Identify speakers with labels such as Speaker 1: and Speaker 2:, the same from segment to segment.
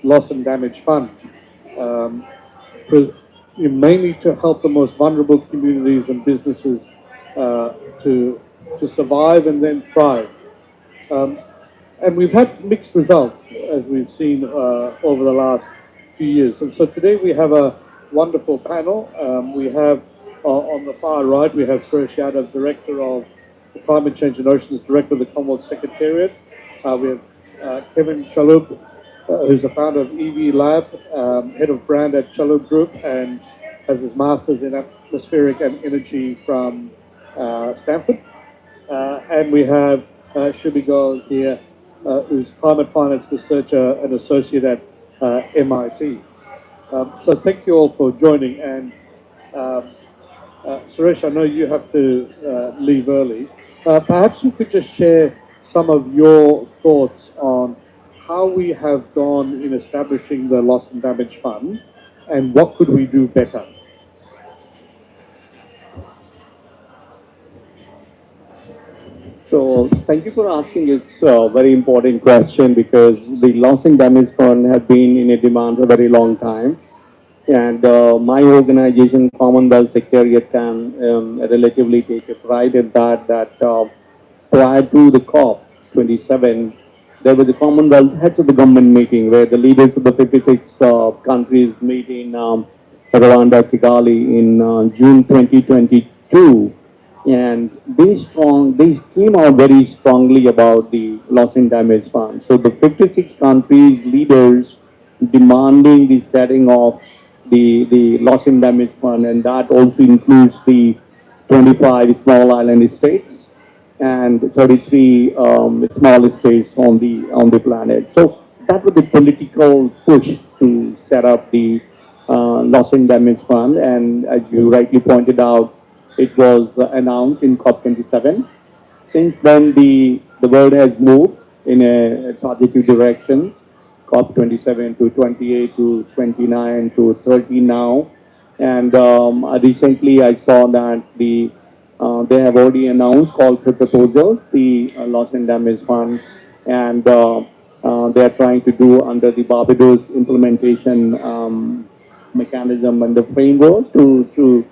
Speaker 1: Loss and Damage Fund, um, mainly to help the most vulnerable communities and businesses uh, to to survive and then thrive. Um, and we've had mixed results, as we've seen over the last few years. And so today we have a wonderful panel. We have on the far right, we have Suresh Yadav, Director of the Climate Change and Oceans, Director of the Commonwealth Secretariat. We have Kevin Chalub, who's the founder of EV Lab, Head of Brand at Chalub Group, and has his Master's in Atmospheric and Energy from Stanford. And we have Shubhi here, who's Climate Finance Researcher and Associate at MIT. So thank you all for joining. And um, Suresh, I know you have to leave early. Perhaps you could just share some of your thoughts on how we have gone in establishing the Loss and Damage Fund and what could we do better?
Speaker 2: So thank you for asking. It's a very important question because the loss and damage fund has been in a demand for a very long time. And my organization, Commonwealth Secretariat, can relatively take a pride in that prior to the COP27, there was a Commonwealth Heads of the Government meeting where the leaders of the 56 countries meet in Rwanda, Kigali in June 2022. And they came out very strongly about the loss and damage fund. So the 56 countries leaders demanding the setting of the loss and damage fund, and that also includes the 25 small island states and 33 small states on the planet. So that was the political push to set up the loss and damage fund, and as you rightly pointed out, it was announced in COP27. Since then, the world has moved in a positive direction. COP27 to 28 to 29 to 30 now. And recently I saw that they have already announced call for proposal, the loss and damage fund, and they are trying to do under the Barbados implementation mechanism and the framework to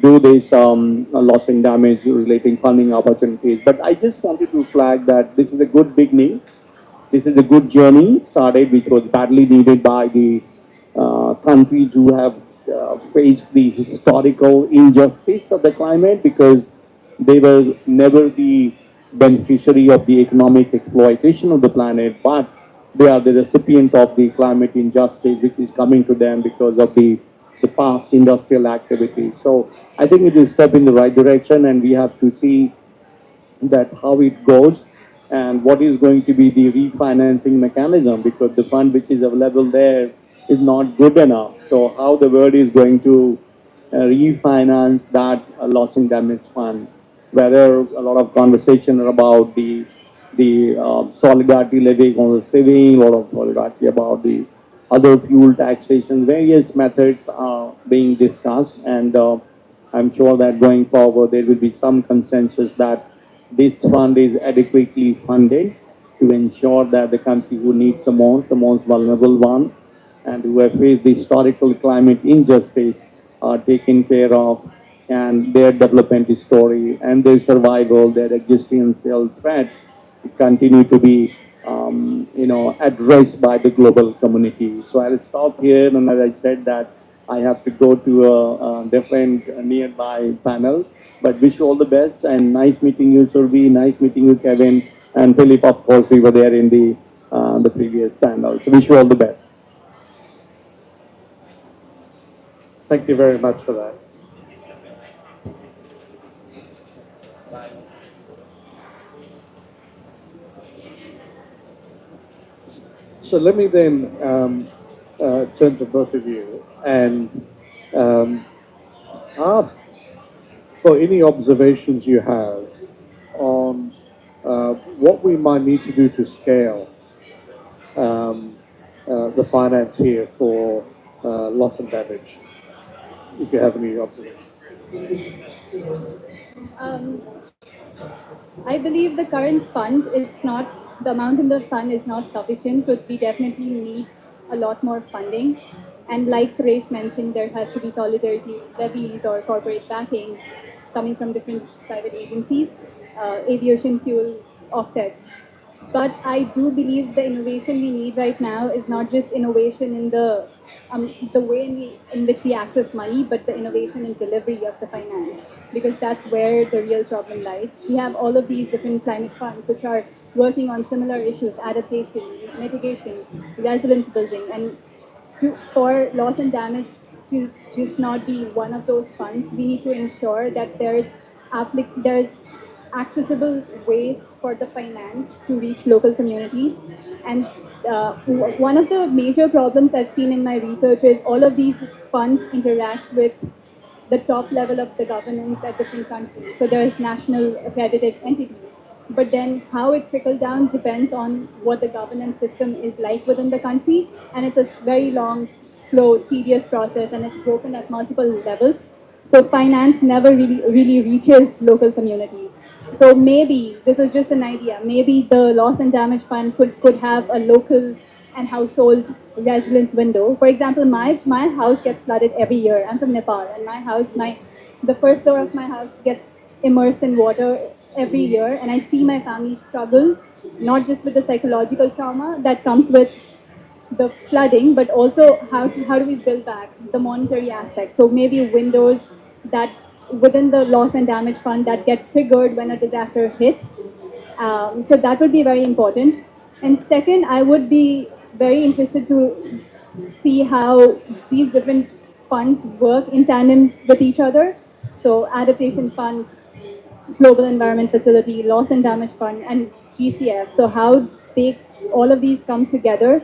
Speaker 2: do this loss and damage relating funding opportunities. But I just wanted to flag that this is a good beginning. This is a good journey started, which was badly needed by the countries who have faced the historical injustice of the climate because they were never the beneficiary of the economic exploitation of the planet, but they are the recipient of the climate injustice which is coming to them because of the past industrial activities. So I think it is a step in the right direction, and we have to see that how it goes and what is going to be the refinancing mechanism, because the fund which is available there is not good enough. So how the world is going to refinance that loss and damage fund, whether a lot of conversation about the solidarity levy on the saving, a lot of solidarity about the other fuel taxation, various methods are being discussed, and I'm sure that going forward there will be some consensus that this fund is adequately funded to ensure that the country who needs the most vulnerable one, and who have faced the historical climate injustice are taken care of, and their development story and their survival, their existential threat continue to be addressed by the global community. So I'll stop here, and as I said that I have to go to a different nearby panel. But wish you all the best, and nice meeting you, Survi. Nice meeting you, Kevin, and Philip. Of course, we were there in the previous panel. So wish you all the best.
Speaker 1: Thank you very much for that. So let me then turn to both of you and um, ask for any observations you have on what we might need to do to scale um, the finance here for loss and damage, if you have any observations.
Speaker 3: Um, I believe the current fund, it's not, the amount in the fund is not sufficient. So we definitely need a lot more funding. And like Suresh mentioned, there has to be solidarity levies or corporate backing coming from different private agencies, aviation fuel offsets. But I do believe the innovation we need right now is not just innovation in the way in which we access money, but the innovation in delivery of the finance, because that's where the real problem lies. We have all of these different climate funds which are working on similar issues: adaptation, mitigation, resilience building, and for loss and damage to just not be one of those funds, we need to ensure that there's accessible ways for the finance to reach local communities. And one of the major problems I've seen in my research is all of these funds interact with the top level of the governance at different countries. So there's national accredited entities. But then how it trickles down depends on what the governance system is like within the country. And it's a very long, slow, tedious process, and it's broken at multiple levels. So finance never really reaches local communities. So maybe this is just an idea. Maybe the loss and damage fund could have a local and household resilience window. For example, my house gets flooded every year. I'm from Nepal, and the first floor of my house gets immersed in water every year, and I see my family struggle, not just with the psychological trauma that comes with the flooding, but also how do we build back the monetary aspect. So maybe windows that within the loss and damage fund that get triggered when a disaster hits. So that would be very important. And second, I would be very interested to see how these different funds work in tandem with each other. So adaptation fund, global environment facility, loss and damage fund, and GCF. So how they all of these come together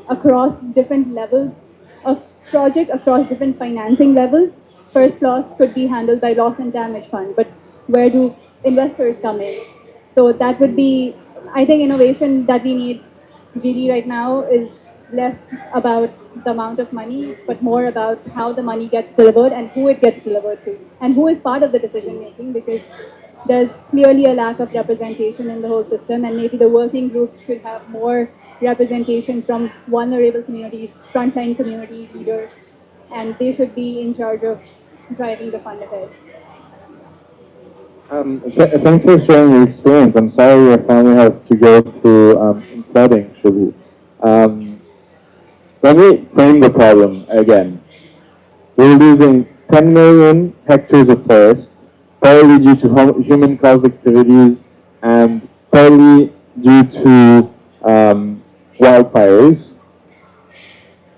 Speaker 3: across different levels of project, across different financing levels. First loss could be handled by loss and damage fund, but where do investors come in? So that would be, I think, innovation that we need really right now is less about the amount of money, but more about how the money gets delivered and who it gets delivered to, and who is part of the decision making, because there's clearly a lack of representation in the whole system, and maybe the working groups should have more representation from vulnerable communities, frontline community leaders, and they should be in charge of driving the fund ahead.
Speaker 4: Thanks for sharing your experience. I'm sorry your family has to go through some flooding, Shubhi. Let me frame the problem again. We're losing 10 million hectares of forests, partly due to human-caused activities and partly due to wildfires.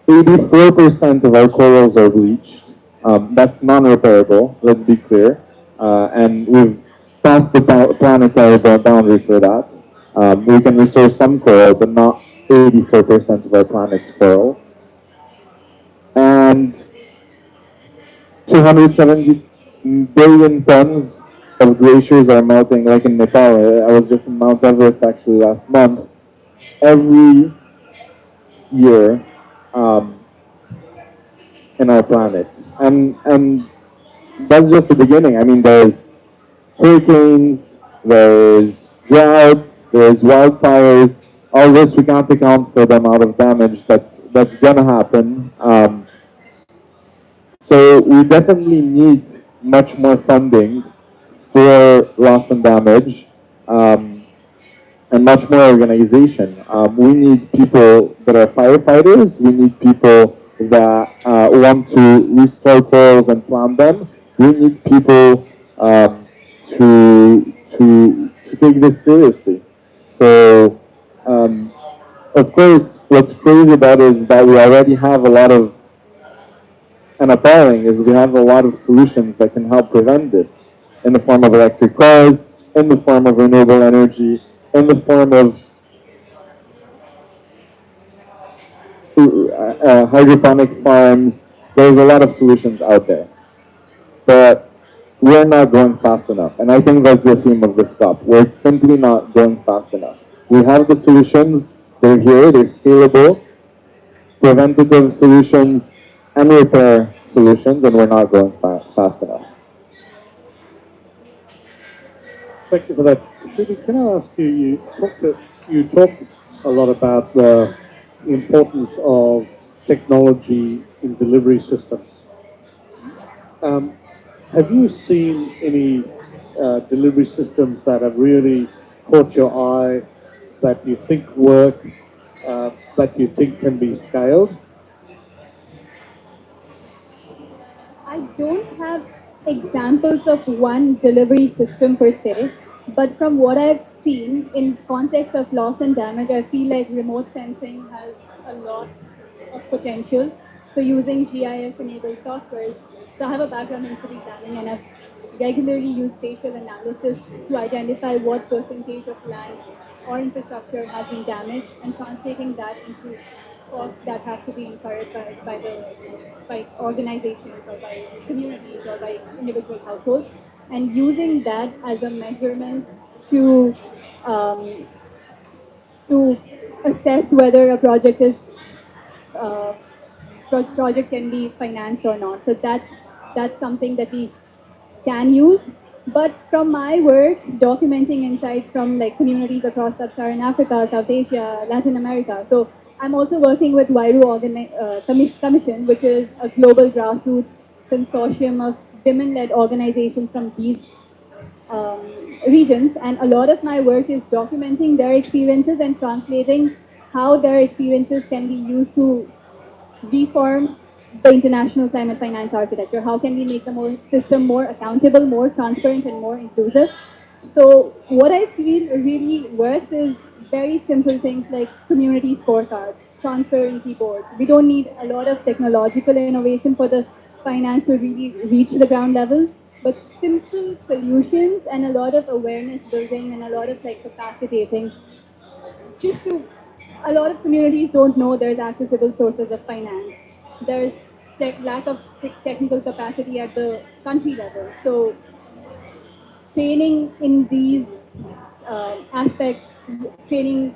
Speaker 4: 84% of our corals are bleached. That's non-repairable, let's be clear. And we've passed the planetary boundary for that. We can restore some coral, but not 84% of our planet's coral. And 270 billion tons of glaciers are melting, like in Nepal. I was just in Mount Everest actually last month. Every year in our planet. And that's just the beginning. I mean, there's hurricanes, there's droughts, there's wildfires. All this, we can't account for the amount of damage that's gonna happen. So we definitely need much more funding for loss and damage, and much more organization. We need people that are firefighters. We need people that want to restore corals and plant them. We need people to take this seriously. So, of course, what's crazy about it is that we already have a lot of, and appalling is we have a lot of solutions that can help prevent this, in the form of electric cars, in the form of renewable energy, in the form of hydroponic farms. There's a lot of solutions out there, but we're not going fast enough. And I think that's the theme of this COP. We're simply not going fast enough. We have the solutions, they're here, they're scalable, preventative solutions, and repair solutions, and we're not going fast enough.
Speaker 1: Thank you for that. Shruti, can I ask you, you talked a lot about the importance of technology in delivery systems. Have you seen any delivery systems that have really caught your eye, that you think work, that you think can be scaled?
Speaker 3: I don't have examples of one delivery system per se, but from what I've seen in context of loss and damage, I feel like remote sensing has a lot of potential. So using GIS-enabled softwares. So I have a background in city planning, and I've regularly used spatial analysis to identify what percentage of land or infrastructure has been damaged, and translating that into costs that have to be incurred by organizations or by communities or by individual households, and using that as a measurement to um, to assess whether a project is project can be financed or not. So that's something that we can use. But from my work, documenting insights from like communities across sub-Saharan Africa, South Asia, Latin America. So I'm also working with Wairu Commission, which is a global grassroots consortium of women-led organizations from these um, regions. And a lot of my work is documenting their experiences and translating how their experiences can be used to reform the international climate finance architecture. How can we make the system more accountable, more transparent, and more inclusive? So what I feel really works is very simple things like community scorecards, transparency boards. We don't need a lot of technological innovation for the finance to really reach the ground level, but simple solutions and a lot of awareness building and a lot of like capacitating just to a lot of communities don't know there's accessible sources of finance. There's lack of technical capacity at the country level. So training in these aspects, training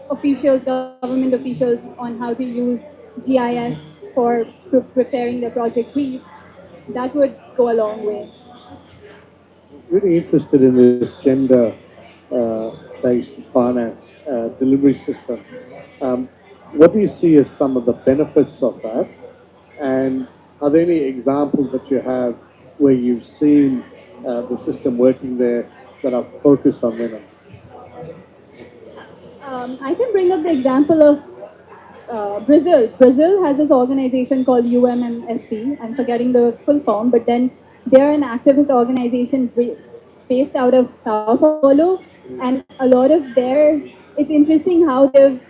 Speaker 3: officials, government officials on how to use GIS for preparing the project brief, that would go a long way.
Speaker 1: Really interested in this gender based finance delivery system. What do you see as some of the benefits of that? And are there any examples that you have where you've seen the system working there that are focused on women?
Speaker 3: I can bring up the example of Brazil. Brazil has this organization called UMMSP. I'm forgetting the full form, but then they're an activist organization based out of Sao Paulo, and a lot of it's interesting how they've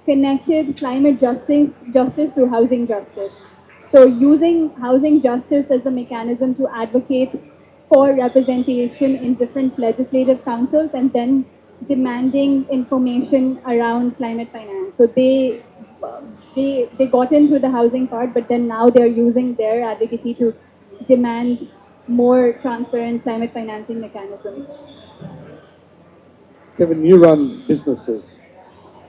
Speaker 3: connected climate justice to housing justice. So using housing justice as a mechanism to advocate for representation in different legislative councils, and then demanding information around climate finance. So they got in through the housing part, but then now they're using their advocacy to demand more transparent climate financing mechanisms.
Speaker 1: Kevin, you run businesses,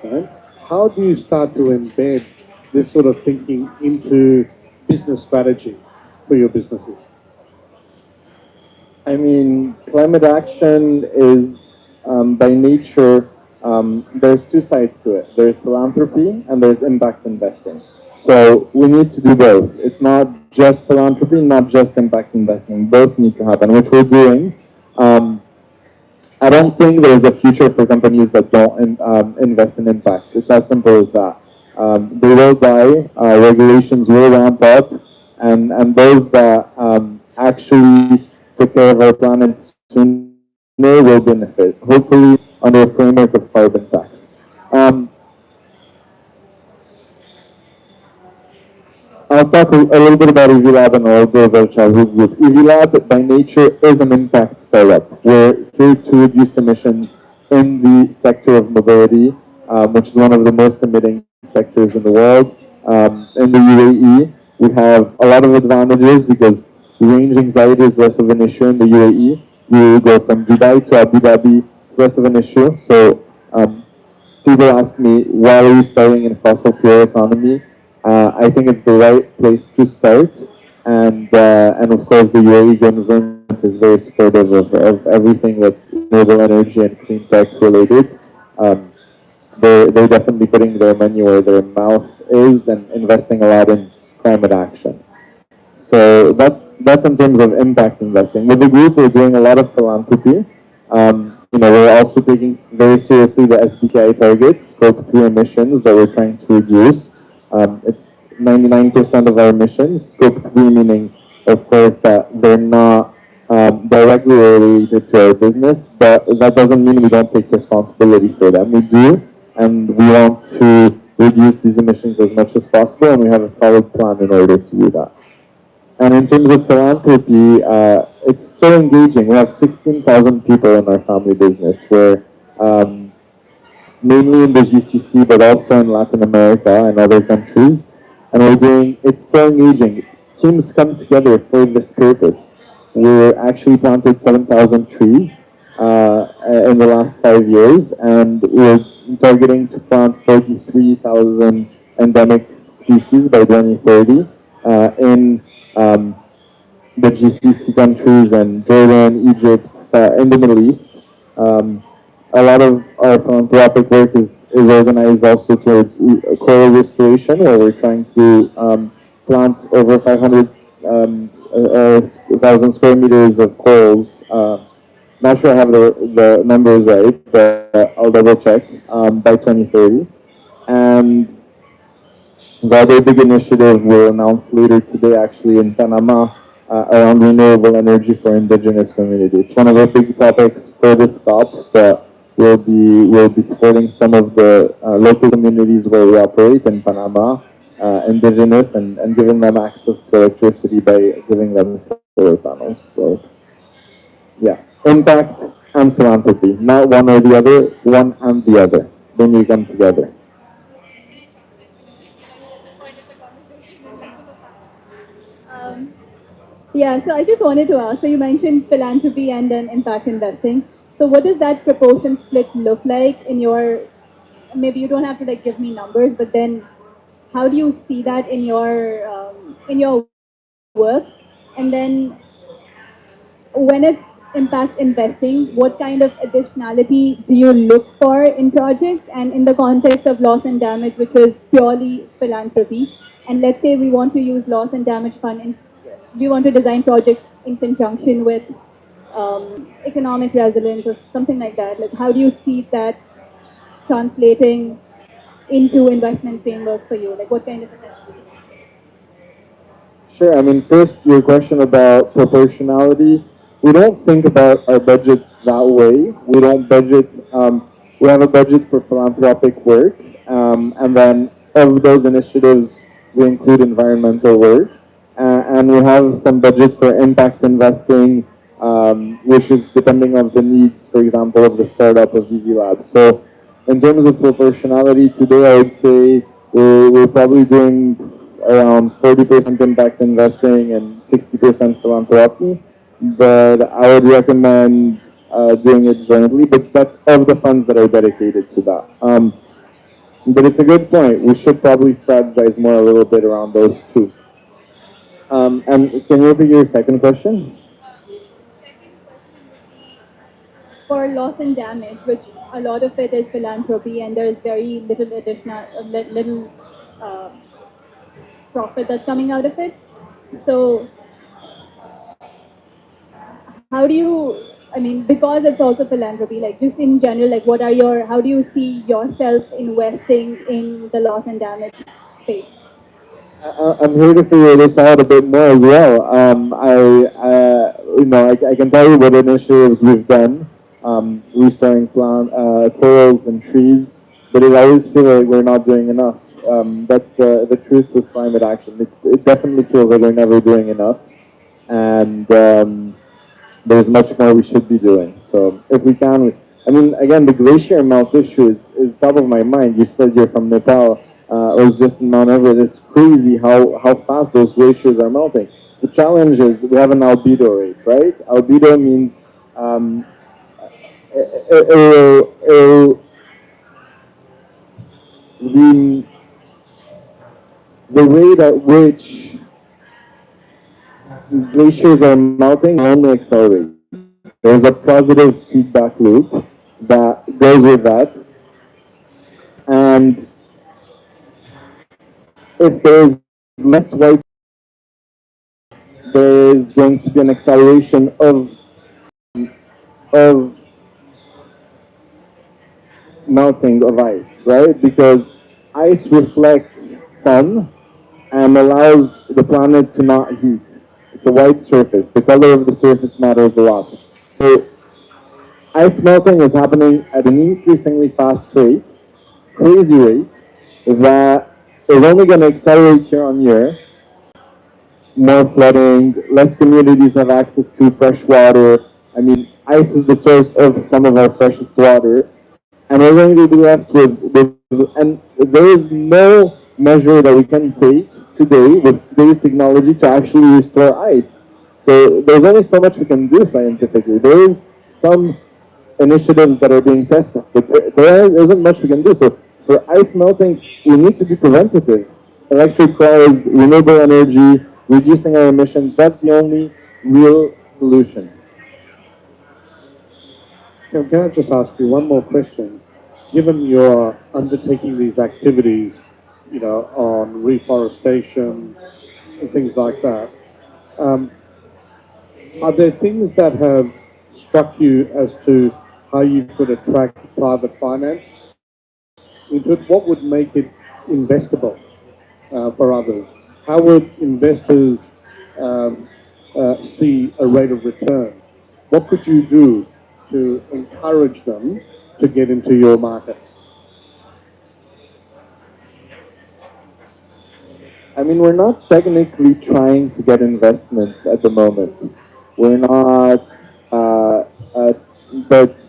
Speaker 1: right? How do you start to embed this sort of thinking into business strategy for your businesses?
Speaker 4: I mean, climate action is by nature, there's two sides to it. There's philanthropy and there's impact investing. So we need to do both. It's not just philanthropy, not just impact investing. Both need to happen, which we're doing. I don't think there's a future for companies that don't invest in impact. It's as simple as that. They will die, regulations will ramp up, and those that actually take care of our planet sooner will benefit, hopefully under a framework of carbon tax. I'll talk a little bit about EVLab and a little bit about Childhood Group. EVLab by nature is an impact startup. We're here to reduce emissions in the sector of mobility, which is one of the most emitting sectors in the world. In the UAE, we have a lot of advantages because range anxiety is less of an issue in the UAE. You go from Dubai to Abu Dhabi, it's less of an issue. So people ask me, why are you starting in fossil fuel economy? I think it's the right place to start, and of course the UAE government is very supportive of everything that's renewable energy and clean tech related. They're definitely putting their money where their mouth is and investing a lot in climate action. So that's in terms of impact investing. With the group, we're doing a lot of philanthropy. We're also taking very seriously the SBTi targets, Scope 3 emissions that we're trying to reduce. It's 99% of our emissions, Scope 3 meaning, of course, that they're not directly related to our business, but that doesn't mean we don't take responsibility for them. We do, and we want to reduce these emissions as much as possible, and we have a solid plan in order to do that. And in terms of philanthropy, it's so engaging. We have 16,000 people in our family business. We're mainly in the GCC, but also in Latin America and other countries. And it's so engaging. Teams come together for this purpose. We actually planted 7,000 trees in the last 5 years, and we're targeting to plant 43,000 endemic species by 2030 in the GCC countries and Jordan, Egypt, in the Middle East. A lot of our philanthropic work is organized also towards coral restoration, where we're trying to plant over 500,000 square meters of corals. Not sure I have the numbers right, but I'll double check by 2030. And the other big initiative we'll announce later today, actually in Panama, around renewable energy for indigenous community. It's one of the big topics for this COP, but we'll be supporting some of the local communities where we operate in Panama, indigenous, and giving them access to electricity by giving them solar panels. So, yeah, impact and philanthropy, not one or the other, one and the other. Then you come together.
Speaker 3: Yeah, so I just wanted to ask, so you mentioned philanthropy and then impact investing. So what does that proportion split look like in your, maybe you don't have to like give me numbers, but then how do you see that in your work? And then when it's impact investing, what kind of additionality do you look for in projects? And in the context of loss and damage, which is purely philanthropy, and let's say we want to use loss and damage fund, we want to design projects in conjunction with economic resilience or something like that. Like, how do you see that translating into investment frameworks for you? Like, what kind of
Speaker 4: Sure. I mean, first, your question about proportionality. We don't think about our budgets that way. We don't budget. We have a budget for philanthropic work, and then of those initiatives, we include environmental work, and we have some budget for impact investing, which is depending on the needs, for example, of the startup of VV Labs. So, in terms of proportionality, today I would say we're probably doing around 40% impact investing and 60% philanthropy. But I would recommend doing it jointly, but that's of the funds that are dedicated to that. But it's a good point. We should probably strategize more a little bit around those two. And can you repeat your second question?
Speaker 3: for loss and damage, which a lot of it is philanthropy, and there is very little additional, little profit that's coming out of it. So, how do you? I mean, because it's also philanthropy, like just in general, like what are your? How do you see yourself investing in the loss and damage space?
Speaker 4: I'm here to figure this out a bit more as well. I can tell you what initiatives we've done, restoring corals and trees, but I always feel like we're not doing enough. That's the truth with climate action. It definitely feels like we're never doing enough, and there's much more we should be doing. So if we can, I mean, again, the glacier melt issue is top of my mind. You said you're from Nepal. It was just in Mount Everest. It's crazy how fast those glaciers are melting. The challenge is we have an albedo rate, right? Albedo means the rate at which glaciers are melting only accelerates. There's a positive feedback loop that goes with that. And if there is less white, there is going to be an acceleration of melting of ice, right? Because ice reflects sun and allows the planet to not heat. It's a white surface. The color of the surface matters a lot. So ice melting is happening at an increasingly fast rate, crazy rate, that is only going to accelerate year on year. More flooding, less communities have access to fresh water. I mean, ice is the source of some of our freshest water. And we're going to be left with and there is no measure that we can take today with today's technology to actually restore ice. So there's only so much we can do scientifically. There is some initiatives that are being tested, but there isn't much we can do. So for ice melting, we need to be preventative. Electric cars, renewable energy, reducing our emissions, that's the only real solution.
Speaker 1: Can I just ask you one more question? Given you're undertaking these activities, on reforestation and things like that, are there things that have struck you as to how you could attract private finance into it? What would make it investable for others? How would investors see a rate of return? What could you do to encourage them to get into your market?
Speaker 4: I mean, we're not technically trying to get investments at the moment. We're not, but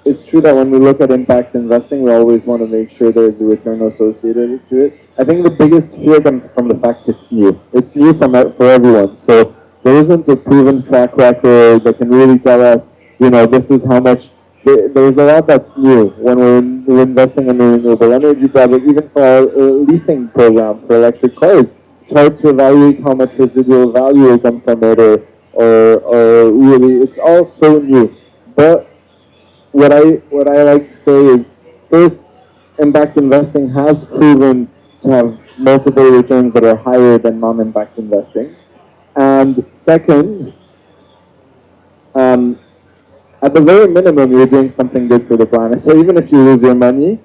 Speaker 4: it's true that when we look at impact investing, we always want to make sure there's a return associated to it. I think the biggest fear comes from the fact it's new. It's new for everyone. So there isn't a proven track record that can really tell us, this is how much. There's a lot that's new when we're investing in a renewable energy project, even for our leasing program for electric cars. It's hard to evaluate how much residual value will come from it, or really, it's all so new. But what I like to say is, first, impact investing has proven to have multiple returns that are higher than non-impact investing, and second, at the very minimum, you're doing something good for the planet. So even if you lose your money,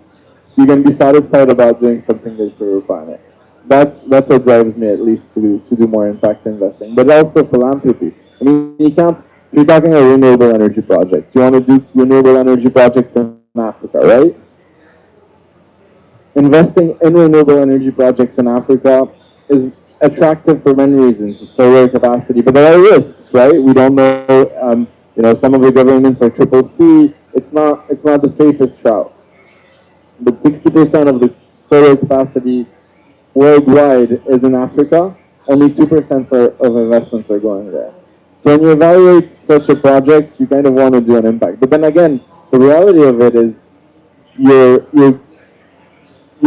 Speaker 4: you can be satisfied about doing something good for your planet. That's what drives me, at least, to do more impact investing. But also philanthropy. I mean, you can't. If you're talking a renewable energy project, you want to do renewable energy projects in Africa, right? Investing in renewable energy projects in Africa is attractive for many reasons, the solar capacity, but there are risks, right? We don't know. Some of the governments are triple C. It's not the safest route. But 60% of the solar capacity worldwide is in Africa. Only 2% of investments are going there. So when you evaluate such a project, you kind of want to do an impact. But then again, the reality of it is you're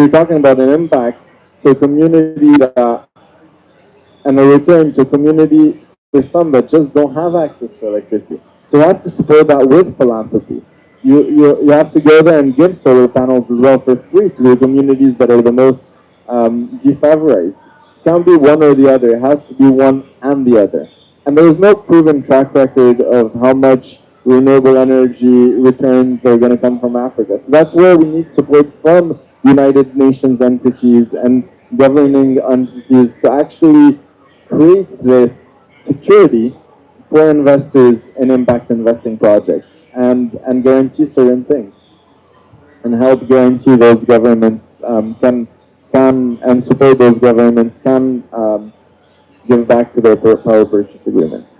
Speaker 4: talking about an impact to a community and a return to a community for some that just don't have access to electricity. So you have to support that with philanthropy. You have to go there and give solar panels as well for free to the communities that are the most defavorized. It can't be one or the other. It has to be one and the other. And there is no proven track record of how much renewable energy returns are going to come from Africa. So that's where we need support from United Nations entities and governing entities to actually create this security for investors in impact investing projects and guarantee certain things and help guarantee those governments can and support those governments can give back to their power purchase agreements.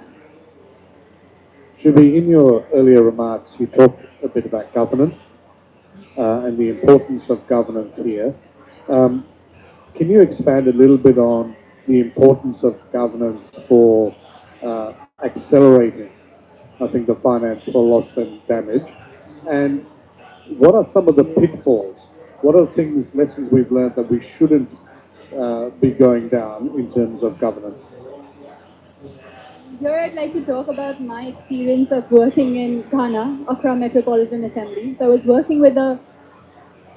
Speaker 1: Shubhi, in your earlier remarks, you talked a bit about governance and the importance of governance here. Can you expand a little bit on the importance of governance for accelerating, I think, the finance for loss and damage? And what are some of the pitfalls? What are things, lessons we've learned that we shouldn't be going down in terms of governance?
Speaker 3: Here I'd like to talk about my experience of working in Ghana, Accra Metropolitan Assembly. So I was working with a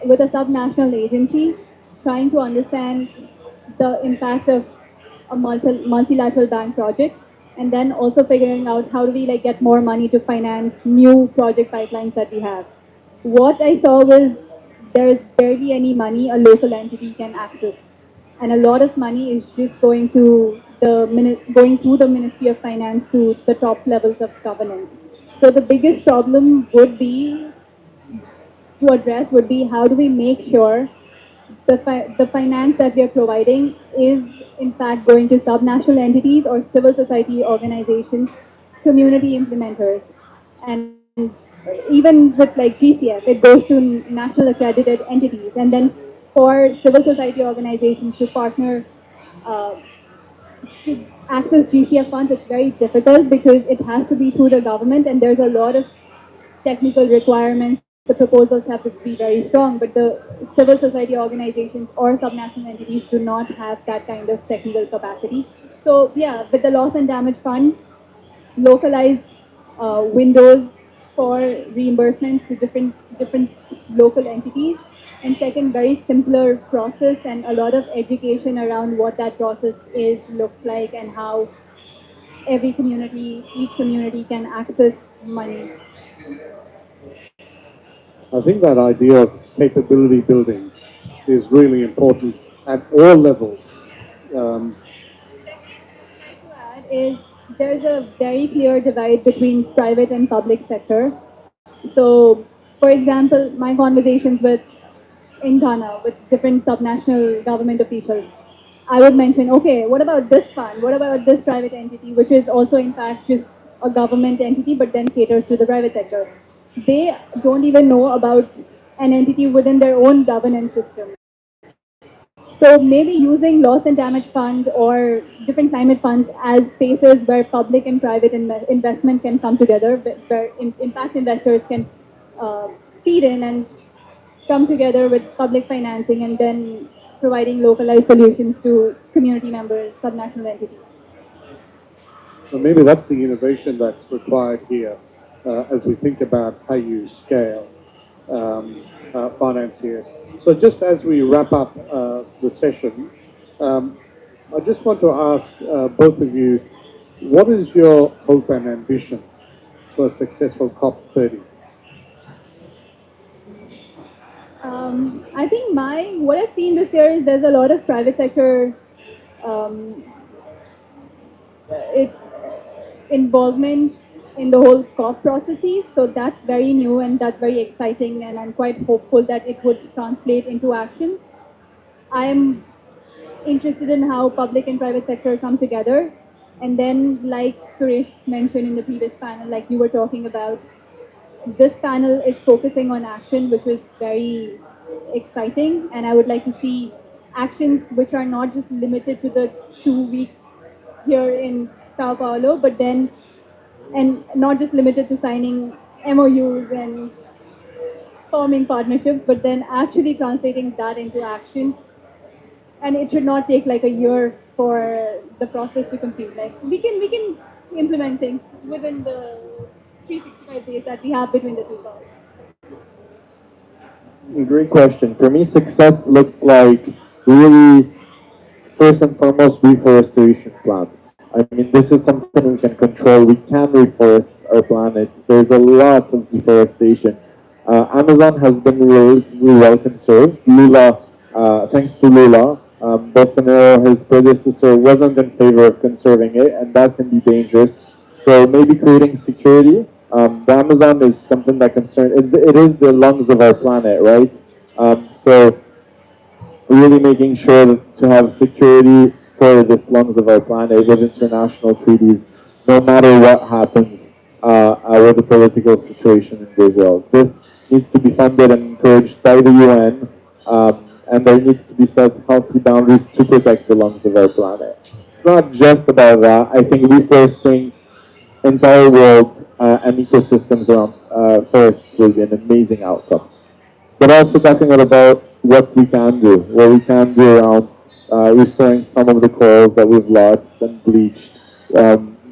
Speaker 3: subnational agency, trying to understand the impact of a multilateral bank project, and then also figuring out how do we like get more money to finance new project pipelines that we have. What I saw was there's barely any money a local entity can access, and a lot of money is just going to going through the Ministry of Finance to the top levels of governance. So the biggest problem would be to address would be how do we make sure the finance that we are providing is in fact going to subnational entities or civil society organizations, community implementers, and even with like GCF, it goes to national accredited entities, and then for civil society organizations to partner uh, to access GCF funds, it's very difficult because it has to be through the government, and there's a lot of technical requirements. The proposals have to be very strong, but the civil society organizations or subnational entities do not have that kind of technical capacity. So yeah, with the loss and damage fund, localized windows for reimbursements to different local entities, and second, very simpler process and a lot of education around what that process is, looks like, and how each community can access money.
Speaker 1: I think that idea of capability building is really important at all levels. Um,
Speaker 3: To add is there's a very clear divide between private and public sector. So, for example, my conversations with in Ghana with different subnational government officials, I would mention, okay, what about this fund? What about this private entity, which is also in fact just a government entity, but then caters to the private sector? They don't even know about an entity within their own governance system. So maybe using loss and damage fund or different climate funds as spaces where public and private investment can come together, where impact investors can uh, feed in and come together with public financing and then providing localized solutions to community members, subnational entities.
Speaker 1: so maybe that's the innovation that's required here as we think about how you scale finance here. So just as we wrap up the session, I just want to ask both of you, what is your hope and ambition for a successful COP30?
Speaker 3: I think what I've seen this year is there's a lot of private sector um, its involvement in the whole COP processes. So that's very new and that's very exciting, and I'm quite hopeful that it would translate into action. I'm interested in how public and private sector come together. And then, like Suresh mentioned in the previous panel, like you were talking about, this panel is focusing on action, which is very exciting. And I would like to see actions which are not just limited to the 2 weeks here in Sao Paulo, but then, and not just limited to signing MOUs and forming partnerships, but then actually translating that into action. And it should not take like a year for the process to complete. Like we can implement things within the 365 days that we have between the two calls.
Speaker 4: Great question. For me, success looks like really, first and foremost, reforestation plans. I mean, this is something we can control. We can reforest our planet. There's a lot of deforestation. Amazon has been relatively well conserved. Lula, thanks to Lula, Bolsonaro, his predecessor, wasn't in favor of conserving it, and that can be dangerous. So maybe creating security. The Amazon is something that concerns. It is the lungs of our planet, right? So really making sure to have security for the lungs of our planet with international treaties, no matter what happens with the political situation in Brazil. This needs to be funded and encouraged by the UN, and there needs to be set healthy boundaries to protect the lungs of our planet. It's not just about that. I think reforesting entire world and ecosystems around forests will be an amazing outcome. But also talking about what we can do, what we can do around restoring some of the corals that we've lost and bleached,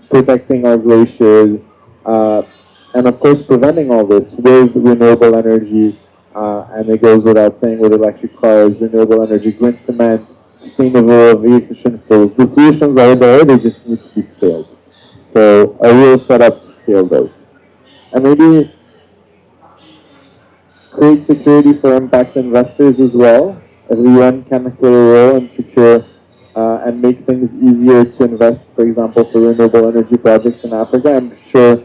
Speaker 4: protecting our glaciers, and of course preventing all this with renewable energy. And it goes without saying with electric cars, renewable energy, green cement, sustainable, very efficient flows. The solutions are there, they just need to be scaled. So a real setup to scale those. And maybe create security for impact investors as well. Everyone can play a role and secure and make things easier to invest, for example, for renewable energy projects in Africa. I'm sure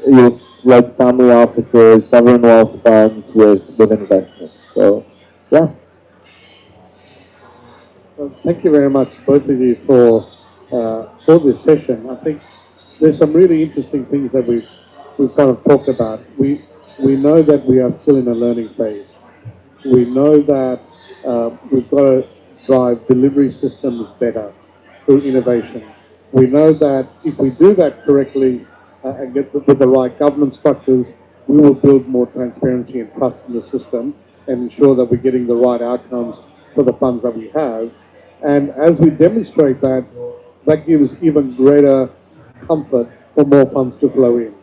Speaker 4: you'll like family offices, sovereign wealth funds with investments. So, yeah.
Speaker 1: Well, thank you very much, both of you, for this session. I think there's some really interesting things that we've kind of talked about. We know that we are still in a learning phase. We know that we've got to drive delivery systems better through innovation. We know that if we do that correctly and get with the right governance structures, we will build more transparency and trust in the system and ensure that we're getting the right outcomes for the funds that we have. And as we demonstrate that, that gives even greater comfort for more funds to flow in.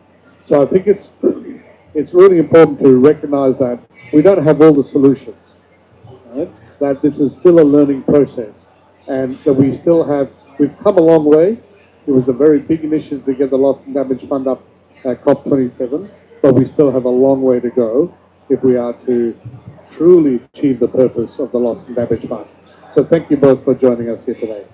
Speaker 1: So I think it's really important to recognize that we don't have all the solutions, right? That this is still a learning process, and that we've come a long way. It was a very big initiative to get the Loss and Damage Fund up at COP27, but we still have a long way to go if we are to truly achieve the purpose of the Loss and Damage Fund. So thank you both for joining us here today.